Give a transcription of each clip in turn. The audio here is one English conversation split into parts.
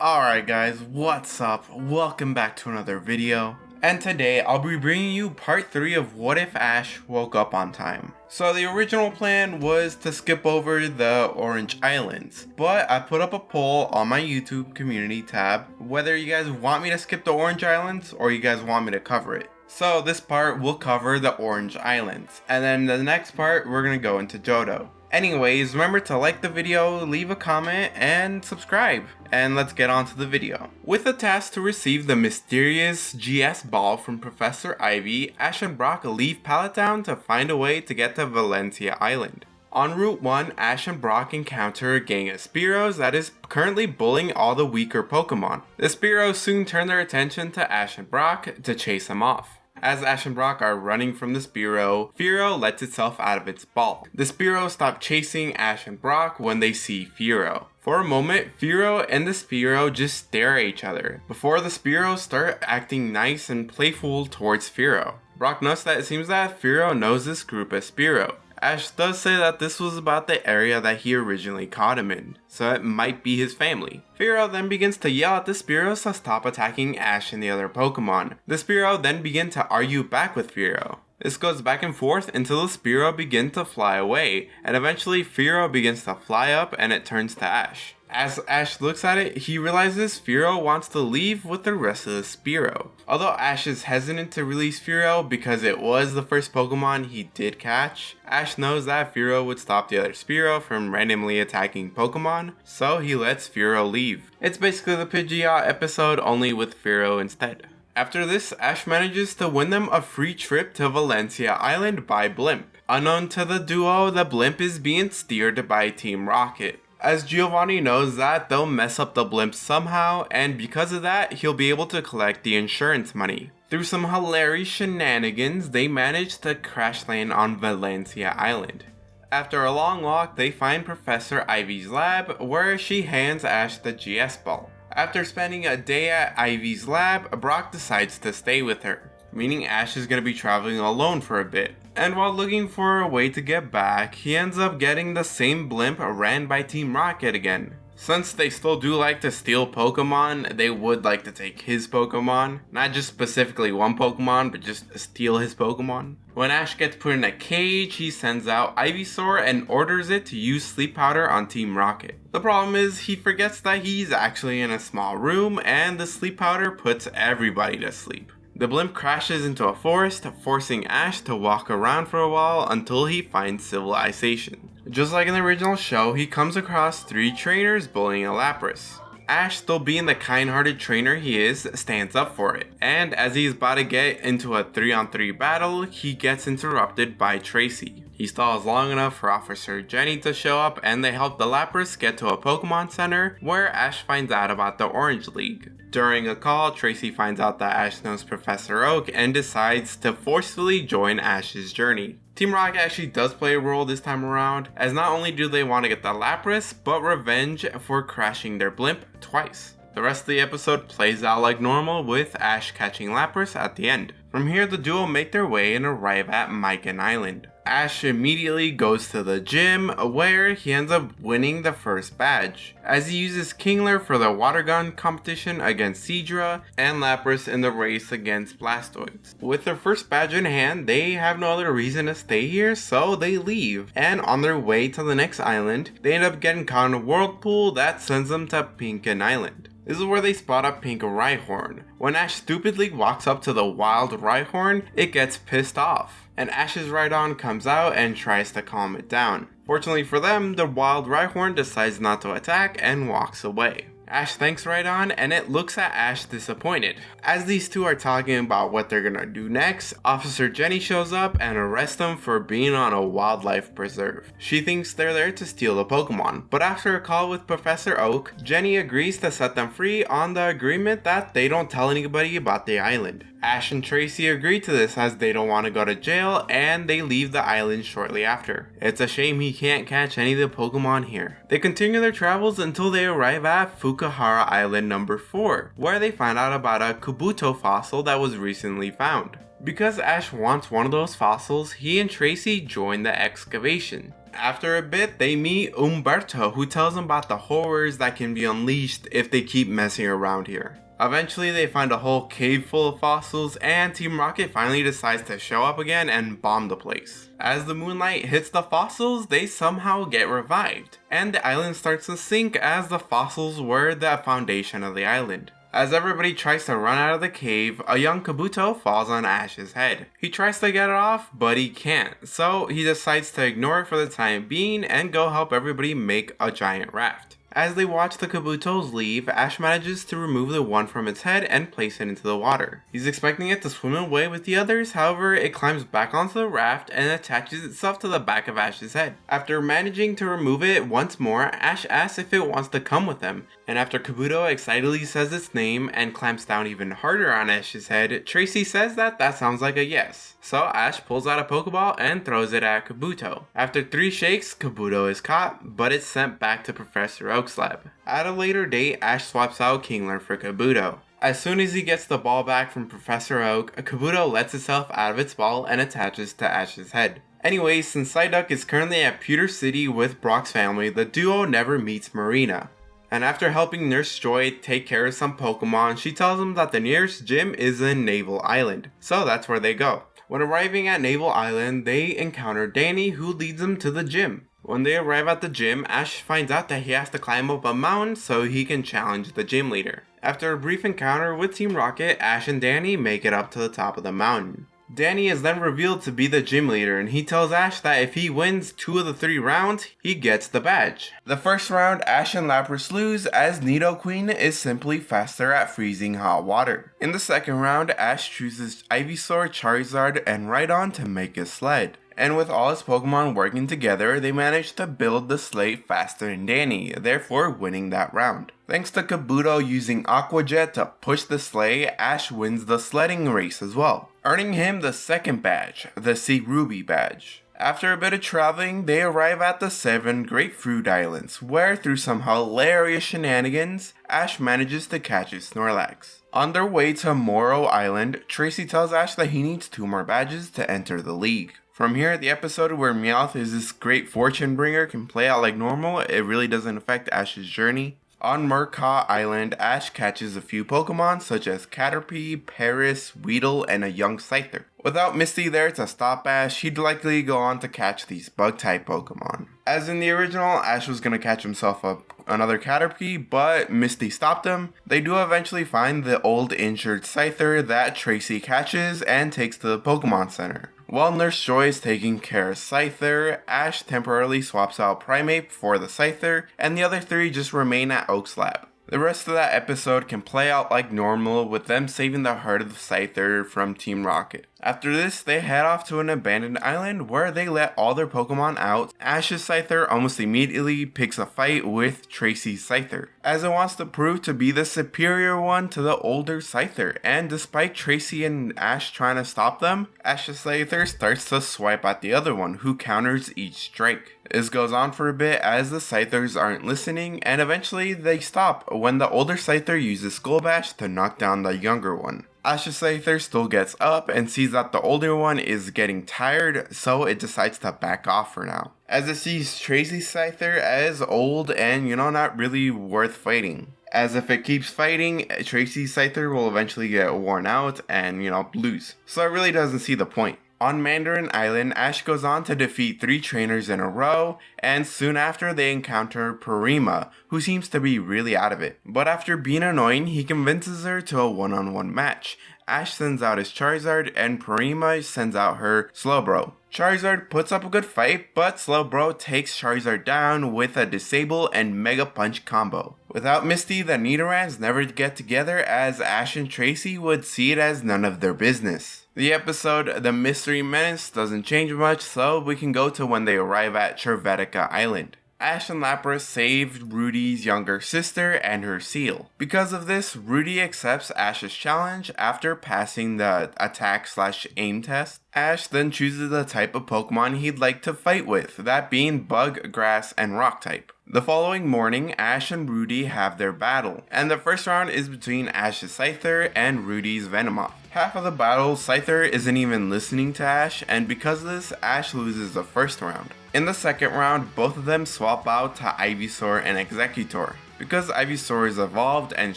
Alright guys, what's up? Welcome back to another video. And today I'll be bringing you part 3 of What If Ash Woke Up on Time. So the original plan was to skip over the Orange Islands, but I put up a poll on my YouTube community tab whether you guys want me to skip the Orange Islands or you guys want me to cover it. So this part will cover the Orange Islands, and then the next part we're gonna go into Johto. Anyways, remember to like the video, leave a comment, and subscribe. And let's get on to the video. With a task to receive the mysterious GS ball from Professor Ivy, Ash and Brock leave Pallet Town to find a way to get to Valencia Island. On Route 1, Ash and Brock encounter a gang of Spearows that is currently bullying all the weaker Pokemon. The Spearows soon turn their attention to Ash and Brock to chase them off. As Ash and Brock are running from the Fearow, Fearow lets itself out of its ball. The Spearow stop chasing Ash and Brock when they see Fearow. For a moment, Fearow and the Spearow just stare at each other, before the Spearows start acting nice and playful towards Fearow. Brock notes that it seems that Fearow knows this group as Spearow. Ash does say that this was about the area that he originally caught him in, so it might be his family. Fearow then begins to yell at the Spearows to stop attacking Ash and the other Pokemon. The Spearow then begin to argue back with Fearow. This goes back and forth until the Spearow begin to fly away, and eventually Fearow begins to fly up and it turns to Ash. As Ash looks at it, he realizes Fearow wants to leave with the rest of the Spearow. Although Ash is hesitant to release Fearow because it was the first Pokemon he did catch, Ash knows that Fearow would stop the other Spearow from randomly attacking Pokemon, so he lets Fearow leave. It's basically the Pidgeot episode, only with Fearow instead. After this, Ash manages to win them a free trip to Valencia Island by Blimp. Unknown to the duo, the Blimp is being steered by Team Rocket, as Giovanni knows that they'll mess up the Blimp somehow, and because of that, he'll be able to collect the insurance money. Through some hilarious shenanigans, they manage to crash land on Valencia Island. After a long walk, they find Professor Ivy's lab, where she hands Ash the GS ball. After spending a day at Ivy's lab, Brock decides to stay with her, meaning Ash is going to be traveling alone for a bit. And while looking for a way to get back, he ends up getting the same Blimp ran by Team Rocket again. Since they still do like to steal Pokemon, they would like to take his Pokemon. Not just specifically one Pokemon, but just steal his Pokemon. When Ash gets put in a cage, he sends out Ivysaur and orders it to use sleep powder on Team Rocket. The problem is, he forgets that he's actually in a small room, and the sleep powder puts everybody to sleep. The Blimp crashes into a forest, forcing Ash to walk around for a while until he finds civilization. Just like in the original show, he comes across 3 trainers bullying a Lapras. Ash, still being the kind-hearted trainer he is, stands up for it. And as he's about to get into a 3-on-3 battle, he gets interrupted by Tracy. He stalls long enough for Officer Jenny to show up, and they help the Lapras get to a Pokemon Center, where Ash finds out about the Orange League. During a call, Tracy finds out that Ash knows Professor Oak and decides to forcefully join Ash's journey. Team Rocket actually does play a role this time around, as not only do they want to get the Lapras, but revenge for crashing their Blimp twice. The rest of the episode plays out like normal, with Ash catching Lapras at the end. From here, the duo make their way and arrive at Mycon Island. Ash immediately goes to the gym, where he ends up winning the first badge, as he uses Kingler for the water gun competition against Seadra, and Lapras in the race against Blastoise. With their first badge in hand, they have no other reason to stay here, so they leave, and on their way to the next island, they end up getting caught in a whirlpool that sends them to Pinken Island. This is where they spot a pink Rhyhorn. When Ash stupidly walks up to the wild Rhyhorn, it gets pissed off, and Ash's Rhydon comes out and tries to calm it down. Fortunately for them, the wild Rhyhorn decides not to attack and walks away. Ash thanks Rhydon, and it looks at Ash disappointed. As these two are talking about what they're gonna do next, Officer Jenny shows up and arrests them for being on a wildlife preserve. She thinks they're there to steal the Pokemon, but after a call with Professor Oak, Jenny agrees to set them free on the agreement that they don't tell anybody about the island. Ash and Tracy agree to this as they don't want to go to jail, and they leave the island shortly after. It's a shame he can't catch any of the Pokemon here. They continue their travels until they arrive at Fukuhara Island number 4, where they find out about a Kabuto fossil that was recently found. Because Ash wants one of those fossils, he and Tracy join the excavation. After a bit, they meet Umberto, who tells them about the horrors that can be unleashed if they keep messing around here. Eventually, they find a whole cave full of fossils, and Team Rocket finally decides to show up again and bomb the place. As the moonlight hits the fossils, they somehow get revived, and the island starts to sink as the fossils were the foundation of the island. As everybody tries to run out of the cave, a young Kabuto falls on Ash's head. He tries to get it off, but he can't, so he decides to ignore it for the time being and go help everybody make a giant raft. As they watch the Kabutos leave, Ash manages to remove the one from its head and place it into the water. He's expecting it to swim away with the others, however it climbs back onto the raft and attaches itself to the back of Ash's head. After managing to remove it once more, Ash asks if it wants to come with them, and after Kabuto excitedly says its name and clamps down even harder on Ash's head, Tracy says that sounds like a yes. So Ash pulls out a Pokeball and throws it at Kabuto. After 3 shakes, Kabuto is caught, but it's sent back to Professor Oak's lab. At a later date, Ash swaps out Kingler for Kabuto. As soon as he gets the ball back from Professor Oak, Kabuto lets itself out of its ball and attaches to Ash's head. Anyways, since Psyduck is currently at Pewter City with Brock's family, the duo never meets Marina. And after helping Nurse Joy take care of some Pokemon, she tells him that the nearest gym is in Naval Island, so that's where they go. When arriving at Naval Island, they encounter Danny, who leads them to the gym. When they arrive at the gym, Ash finds out that he has to climb up a mountain so he can challenge the gym leader. After a brief encounter with Team Rocket, Ash and Danny make it up to the top of the mountain. Danny is then revealed to be the gym leader, and he tells Ash that if he wins 2 of the 3 rounds, he gets the badge. The first round, Ash and Lapras lose as Nidoqueen is simply faster at freezing hot water. In the second round, Ash chooses Ivysaur, Charizard, and Rhydon to make his sled. And with all his Pokemon working together, they manage to build the sleigh faster than Danny, therefore winning that round. Thanks to Kabuto using Aqua Jet to push the sleigh, Ash wins the sledding race as well, earning him the second badge, the Sea Ruby badge. After a bit of traveling, they arrive at the 7 Grapefruit Islands, where through some hilarious shenanigans, Ash manages to catch his Snorlax. On their way to Morrow Island, Tracy tells Ash that he needs 2 more badges to enter the league. From here, the episode where Meowth is this great fortune bringer can play out like normal. It really doesn't affect Ash's journey. On Murkaw Island, Ash catches a few Pokemon such as Caterpie, Paris, Weedle, and a young Scyther. Without Misty there to stop Ash, he'd likely go on to catch these Bug-type Pokemon. As in the original, Ash was going to catch himself another Caterpie, but Misty stopped him. They do eventually find the old injured Scyther that Tracy catches and takes to the Pokemon Center. While Nurse Joy is taking care of Scyther, Ash temporarily swaps out Primeape for the Scyther, and the other 3 just remain at Oak's lab. The rest of that episode can play out like normal with them saving the heart of the Scyther from Team Rocket. After this, they head off to an abandoned island where they let all their Pokemon out. Ash's Scyther almost immediately picks a fight with Tracy's Scyther, as it wants to prove to be the superior one to the older Scyther, and despite Tracy and Ash trying to stop them, Ash's Scyther starts to swipe at the other one, who counters each strike. This goes on for a bit as the Scythers aren't listening, and eventually they stop when the older Scyther uses Skull Bash to knock down the younger one. Ash's Scyther still gets up and sees that the older one is getting tired, so it decides to back off for now, as it sees Tracy's Scyther as old and, not really worth fighting. As if it keeps fighting, Tracy's Scyther will eventually get worn out and, lose. So it really doesn't see the point. On Mandarin Island, Ash goes on to defeat 3 trainers in a row, and soon after they encounter Prima, who seems to be really out of it. But after being annoying, he convinces her to a one-on-one match. Ash sends out his Charizard, and Prima sends out her Slowbro. Charizard puts up a good fight, but Slowbro takes Charizard down with a Disable and Mega Punch combo. Without Misty, the Nidorans never get together, as Ash and Tracy would see it as none of their business. The episode, The Mystery Menace, doesn't change much, so we can go to when they arrive at Cervetica Island. Ash and Lapras saved Rudy's younger sister and her seal. Because of this, Rudy accepts Ash's challenge after passing the attack/aim test. Ash then chooses the type of Pokemon he'd like to fight with, that being Bug, Grass, and Rock type. The following morning, Ash and Rudy have their battle, and the first round is between Ash's Scyther and Rudy's Venomoth. Half of the battle, Scyther isn't even listening to Ash, and because of this, Ash loses the first round. In the second round, both of them swap out to Ivysaur and Exeggutor. Because Ivysaur is evolved and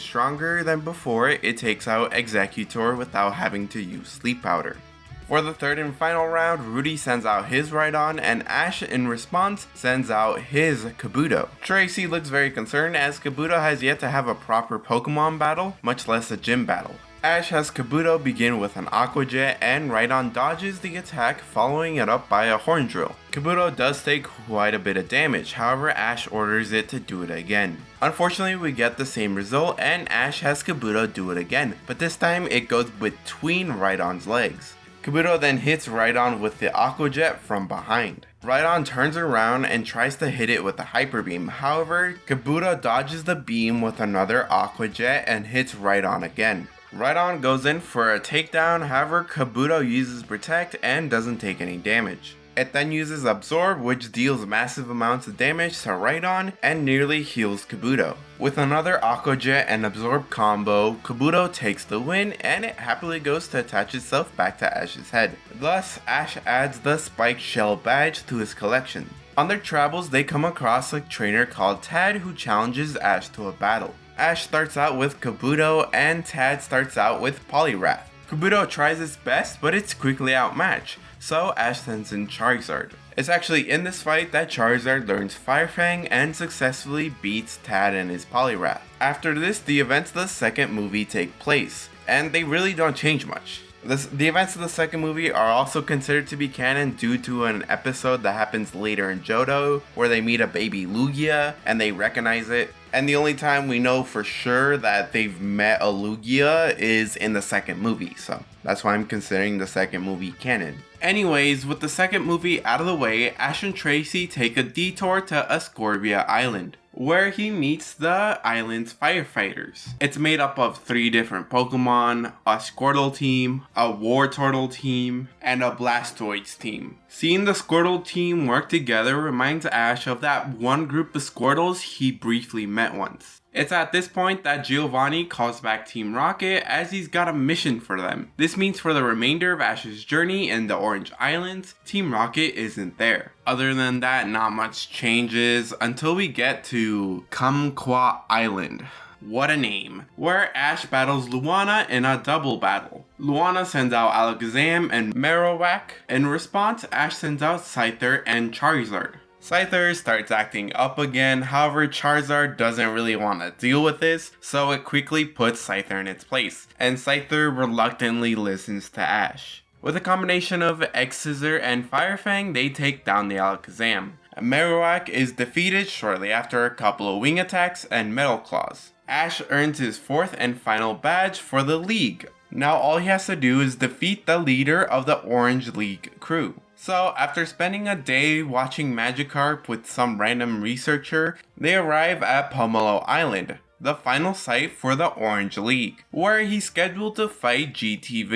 stronger than before, it takes out Exeggutor without having to use Sleep Powder. For the third and final round, Rudy sends out his Rhydon and Ash in response sends out his Kabuto. Tracy looks very concerned as Kabuto has yet to have a proper Pokemon battle, much less a gym battle. Ash has Kabuto begin with an Aqua Jet and Rhydon dodges the attack, following it up by a Horn Drill. Kabuto does take quite a bit of damage, however Ash orders it to do it again. Unfortunately, we get the same result and Ash has Kabuto do it again, but this time it goes between Rhydon's legs. Kabuto then hits Rhydon with the Aqua Jet from behind. Rhydon turns around and tries to hit it with a Hyper Beam, however, Kabuto dodges the beam with another Aqua Jet and hits Rhydon again. Rhydon goes in for a takedown, however Kabuto uses Protect and doesn't take any damage. It then uses Absorb, which deals massive amounts of damage to Rhydon and nearly heals Kabuto. With another Aqua Jet and Absorb combo, Kabuto takes the win and it happily goes to attach itself back to Ash's head. Thus, Ash adds the Spiked Shell badge to his collection. On their travels, they come across a trainer called Tad who challenges Ash to a battle. Ash starts out with Kabuto and Tad starts out with Poliwrath. Kabuto tries its best, but it's quickly outmatched, so Ash sends in Charizard. It's actually in this fight that Charizard learns Fire Fang and successfully beats Tad and his Poliwrath. After this, the events of the second movie take place, and they really don't change much. The events of the second movie are also considered to be canon due to an episode that happens later in Johto, where they meet a baby Lugia and they recognize it. And the only time we know for sure that they've met a Lugia is in the second movie, so that's why I'm considering the second movie canon. Anyways, with the second movie out of the way, Ash and Tracy take a detour to Ascorvia Island, where he meets the island's firefighters. It's made up of 3 different Pokemon, a Squirtle team, a Wartortle team, and a Blastoise team. Seeing the Squirtle team work together reminds Ash of that one group of Squirtles he briefly met once. It's at this point that Giovanni calls back Team Rocket as he's got a mission for them. This means for the remainder of Ash's journey in the Orange Islands, Team Rocket isn't there. Other than that, not much changes until we get to Kumquat Island. What a name. Where Ash battles Luana in a double battle. Luana sends out Alakazam and Marowak. In response, Ash sends out Scyther and Charizard. Scyther starts acting up again, however Charizard doesn't really want to deal with this, so it quickly puts Scyther in its place, and Scyther reluctantly listens to Ash. With a combination of X-Scissor and Fire Fang, they take down the Alakazam. Marowak is defeated shortly after a couple of wing attacks and Metal Claws. Ash earns his 4th and final badge for the League. Now all he has to do is defeat the leader of the Orange League crew. So, after spending a day watching Magikarp with some random researcher, they arrive at Pomelo Island, the final site for the Orange League, where he's scheduled to fight GT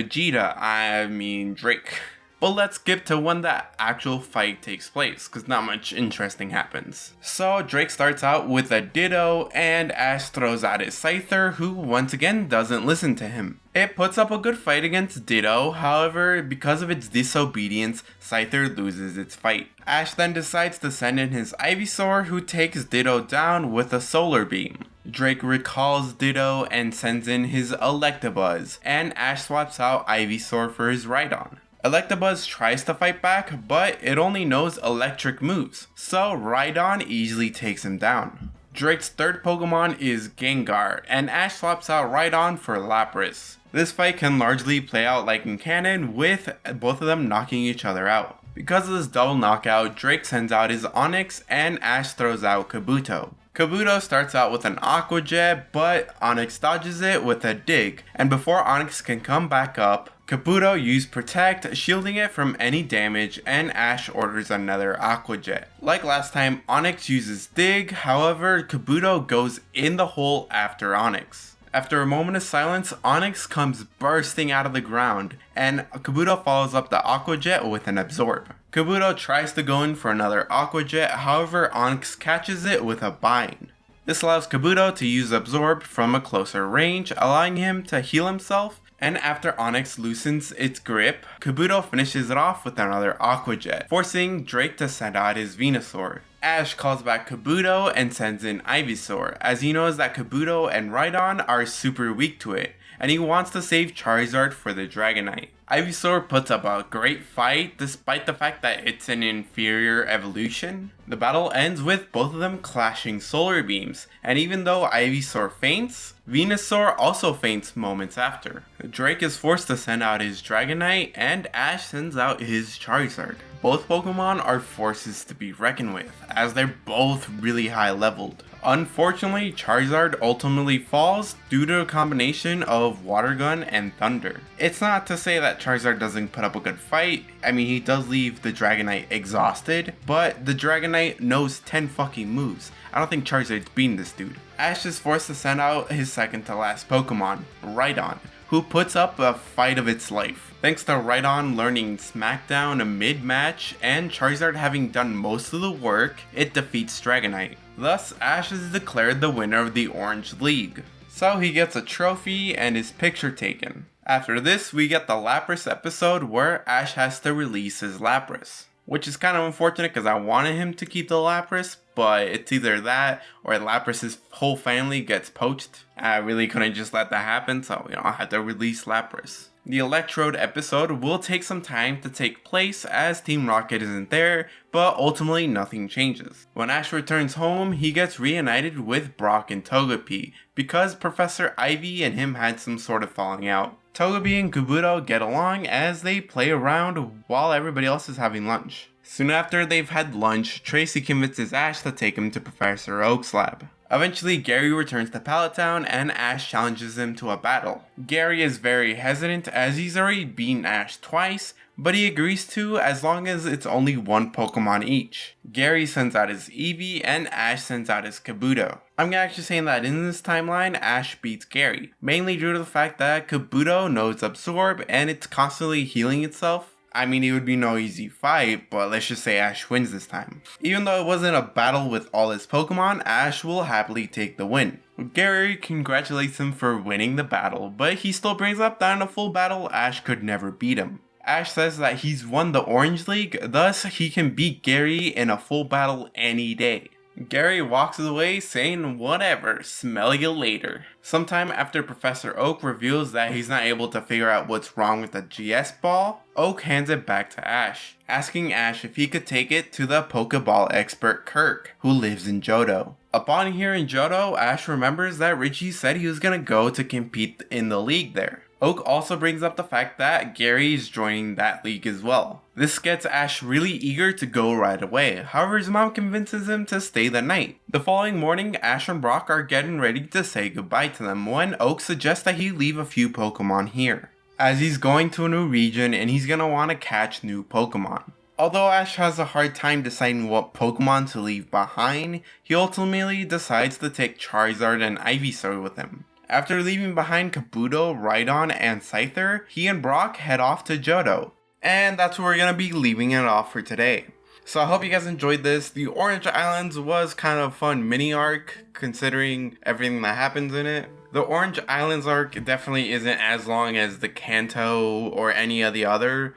Drake. But let's skip to when the actual fight takes place, because not much interesting happens. So Drake starts out with a Ditto, and Ash throws out his Scyther, who once again doesn't listen to him. It puts up a good fight against Ditto, however, because of its disobedience, Scyther loses its fight. Ash then decides to send in his Ivysaur, who takes Ditto down with a Solar Beam. Drake recalls Ditto and sends in his Electabuzz, and Ash swaps out Ivysaur for his Rhydon. Electabuzz tries to fight back, but it only knows electric moves, so Rhydon easily takes him down. Drake's third Pokemon is Gengar, and Ash swaps out Rhydon for Lapras. This fight can largely play out like in canon, with both of them knocking each other out. Because of this double knockout, Drake sends out his Onix, and Ash throws out Kabuto. Kabuto starts out with an Aqua Jet, but Onix dodges it with a Dig, and before Onix can come back up, Kabuto used Protect, shielding it from any damage, and Ash orders another Aqua Jet. Like last time, Onix uses Dig, however, Kabuto goes in the hole after Onix. After a moment of silence, Onix comes bursting out of the ground, and Kabuto follows up the Aqua Jet with an Absorb. Kabuto tries to go in for another Aqua Jet, however, Onix catches it with a Bind. This allows Kabuto to use Absorb from a closer range, allowing him to heal himself, and after Onix loosens its grip, Kabuto finishes it off with another Aqua Jet, forcing Drake to send out his Venusaur. Ash calls back Kabuto and sends in Ivysaur, as he knows that Kabuto and Rhydon are super weak to it, and he wants to save Charizard for the Dragonite. Ivysaur puts up a great fight despite the fact that it's an inferior evolution. The battle ends with both of them clashing solar beams, and even though Ivysaur faints, Venusaur also faints moments after. Drake is forced to send out his Dragonite, and Ash sends out his Charizard. Both Pokemon are forces to be reckoned with, as they're both really high leveled. Unfortunately, Charizard ultimately falls due to a combination of Water Gun and Thunder. It's not to say that Charizard doesn't put up a good fight. I mean, he does leave the Dragonite exhausted, but the Dragonite knows 10 fucking moves. I don't think Charizard's beating this dude. Ash is forced to send out his second to last Pokemon, Rhydon, who puts up a fight of its life. Thanks to Rhydon learning Smackdown mid-match and Charizard having done most of the work, it defeats Dragonite. Thus, Ash is declared the winner of the Orange League. So he gets a trophy and his picture taken. After this, we get the Lapras episode where Ash has to release his Lapras. Which is kind of unfortunate because I wanted him to keep the Lapras, but it's either that or Lapras' whole family gets poached. I really couldn't just let that happen, so I had to release Lapras. The Electrode episode will take some time to take place as Team Rocket isn't there, but ultimately nothing changes. When Ash returns home, he gets reunited with Brock and Togepi because Professor Ivy and him had some sort of falling out. Togepi and Kabuto get along as they play around while everybody else is having lunch. Soon after they've had lunch, Tracy convinces Ash to take him to Professor Oak's lab. Eventually, Gary returns to Pallet Town and Ash challenges him to a battle. Gary is very hesitant as he's already beaten Ash twice, but he agrees to as long as it's only one Pokemon each. Gary sends out his Eevee and Ash sends out his Kabuto. I'm actually saying that in this timeline, Ash beats Gary, mainly due to the fact that Kabuto knows Absorb and it's constantly healing itself. I mean, it would be no easy fight, but let's just say Ash wins this time. Even though it wasn't a battle with all his Pokemon, Ash will happily take the win. Gary congratulates him for winning the battle, but he still brings up that in a full battle, Ash could never beat him. Ash says that he's won the Orange League, thus he can beat Gary in a full battle any day. Gary walks away saying, "Whatever, smell you later." Sometime after Professor Oak reveals that he's not able to figure out what's wrong with the GS ball, Oak hands it back to Ash, asking Ash if he could take it to the Pokeball expert Kirk, who lives in Johto. Upon hearing Johto, Ash remembers that Richie said he was gonna go to compete in the league there. Oak also brings up the fact that Gary is joining that league as well. This gets Ash really eager to go right away, however his mom convinces him to stay the night. The following morning, Ash and Brock are getting ready to say goodbye to them when Oak suggests that he leave a few Pokemon here, as he's going to a new region and he's gonna want to catch new Pokemon. Although Ash has a hard time deciding what Pokemon to leave behind, he ultimately decides to take Charizard and Ivysaur with him. After leaving behind Kabuto, Rhydon, and Scyther, he and Brock head off to Johto. And that's where we're going to be leaving it off for today. So I hope you guys enjoyed this. The Orange Islands was kind of a fun mini arc considering everything that happens in it. The Orange Islands arc definitely isn't as long as the Kanto or any of the other,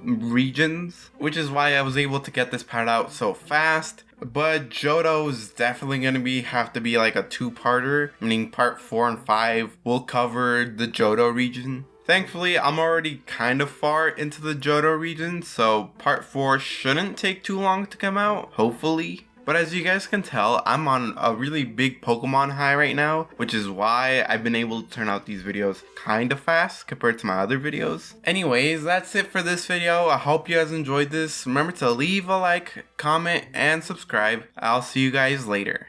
regions, which is why I was able to get this part out so fast. But Johto is definitely going to have to be like a two-parter, meaning part 4 and 5 will cover the Johto region. Thankfully, I'm already kind of far into the Johto region, so part 4 shouldn't take too long to come out, hopefully. But as you guys can tell, I'm on a really big Pokemon high right now, which is why I've been able to turn out these videos kind of fast compared to my other videos. Anyways, that's it for this video. I hope you guys enjoyed this. Remember to leave a like, comment, and subscribe. I'll see you guys later.